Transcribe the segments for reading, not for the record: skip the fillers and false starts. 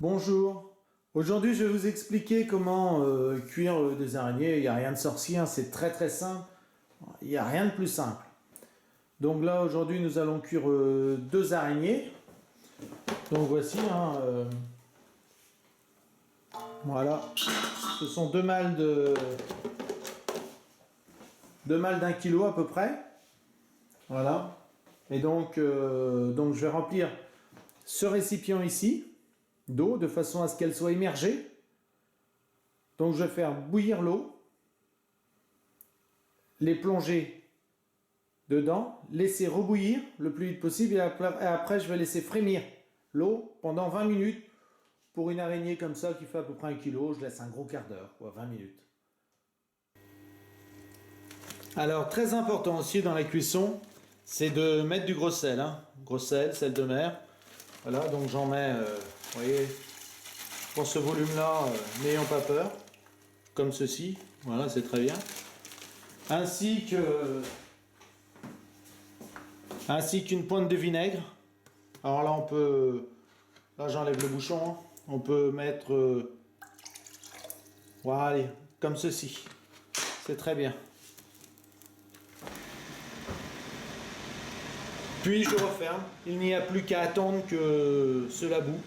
Bonjour, aujourd'hui je vais vous expliquer comment cuire des araignées. Il n'y a rien de sorcier, hein, c'est très simple, il n'y a rien de plus simple. Donc là aujourd'hui nous allons cuire deux araignées. Donc voici, voilà, ce sont deux mâles d'un kilo à peu près. Voilà, et donc je vais remplir ce récipient ici d'eau de façon à ce qu'elle soit immergée. Donc je vais faire bouillir l'eau, les plonger dedans, laisser rebouillir le plus vite possible et après je vais laisser frémir l'eau pendant 20 minutes. Pour une araignée comme ça qui fait à peu près 1 kg, je laisse un gros quart d'heure, 20 minutes. Alors très important aussi dans la cuisson, c'est de mettre du gros sel, gros sel de mer. Voilà, donc j'en mets, vous voyez, pour ce volume-là, n'ayons pas peur, comme ceci, voilà, c'est très bien. Ainsi qu'une pointe de vinaigre. Alors là, là j'enlève le bouchon, on peut mettre, voilà, comme ceci, c'est très bien. Puis je referme, il n'y a plus qu'à attendre que cela bout.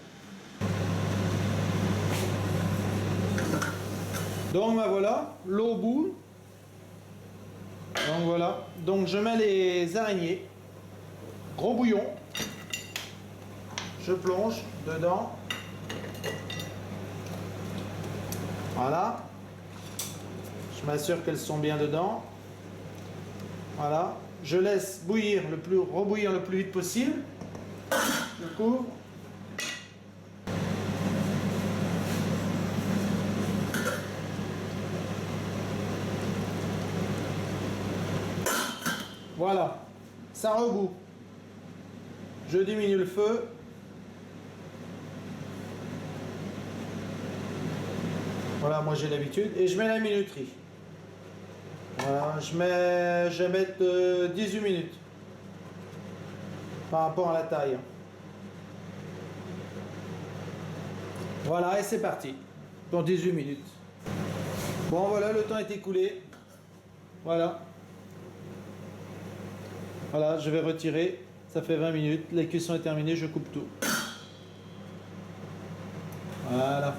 Donc ben voilà, l'eau bout. Donc voilà, donc je mets les araignées, gros bouillon, je plonge dedans. Voilà, je m'assure qu'elles sont bien dedans. Voilà, je laisse rebouillir le plus vite possible. Je couvre. Voilà, ça rebout. Je diminue le feu. Voilà, moi j'ai l'habitude. Et je mets la minuterie. Voilà, je vais mettre 18 minutes par rapport à la taille. Voilà, et c'est parti pour 18 minutes. Bon, voilà, le temps est écoulé. Voilà. Voilà, je vais retirer. Ça fait 20 minutes. La cuisson est terminée, je coupe tout. Voilà.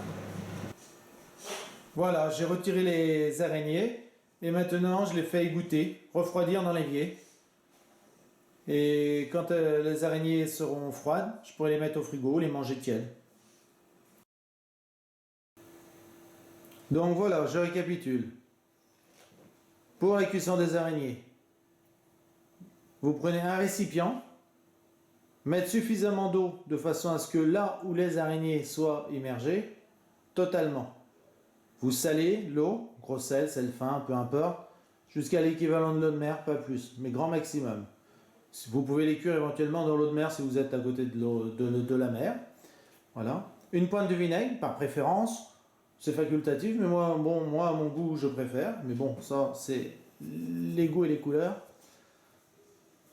Voilà, j'ai retiré les araignées. Et maintenant, je les fais égoutter, refroidir dans l'évier. Et quand les araignées seront froides, je pourrai les mettre au frigo, les manger tièdes. Donc voilà, je récapitule. Pour la cuisson des araignées, vous prenez un récipient, mettez suffisamment d'eau de façon à ce que là où les araignées soient immergées, totalement. Vous salez l'eau, gros sel fin, peu importe, jusqu'à l'équivalent de l'eau de mer, pas plus, mais grand maximum. Vous pouvez les cuire éventuellement dans l'eau de mer si vous êtes à côté de la mer. Voilà. Une pointe de vinaigre, par préférence, c'est facultatif, mais moi, à mon goût, je préfère. Mais bon, ça, c'est les goûts et les couleurs.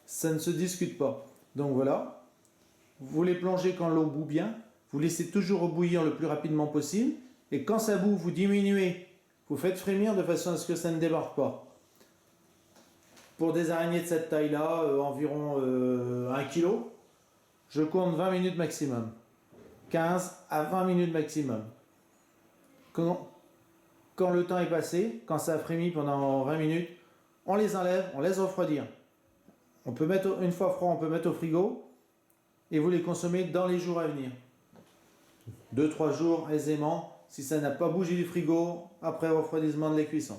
Ça ne se discute pas. Donc voilà. Vous les plongez quand l'eau bout bien. Vous laissez toujours rebouillir le plus rapidement possible. Et quand ça bout, vous diminuez. Vous faites frémir de façon à ce que ça ne déborde pas. Pour des araignées de cette taille-là, environ 1 kg, je compte 20 minutes maximum. 15 à 20 minutes maximum. Quand le temps est passé, quand ça a frémi pendant 20 minutes, on les enlève, on laisse refroidir. On peut mettre, une fois froid, on peut mettre au frigo et vous les consommez dans les jours à venir. 2-3 jours aisément, si ça n'a pas bougé du frigo après refroidissement de la cuisson.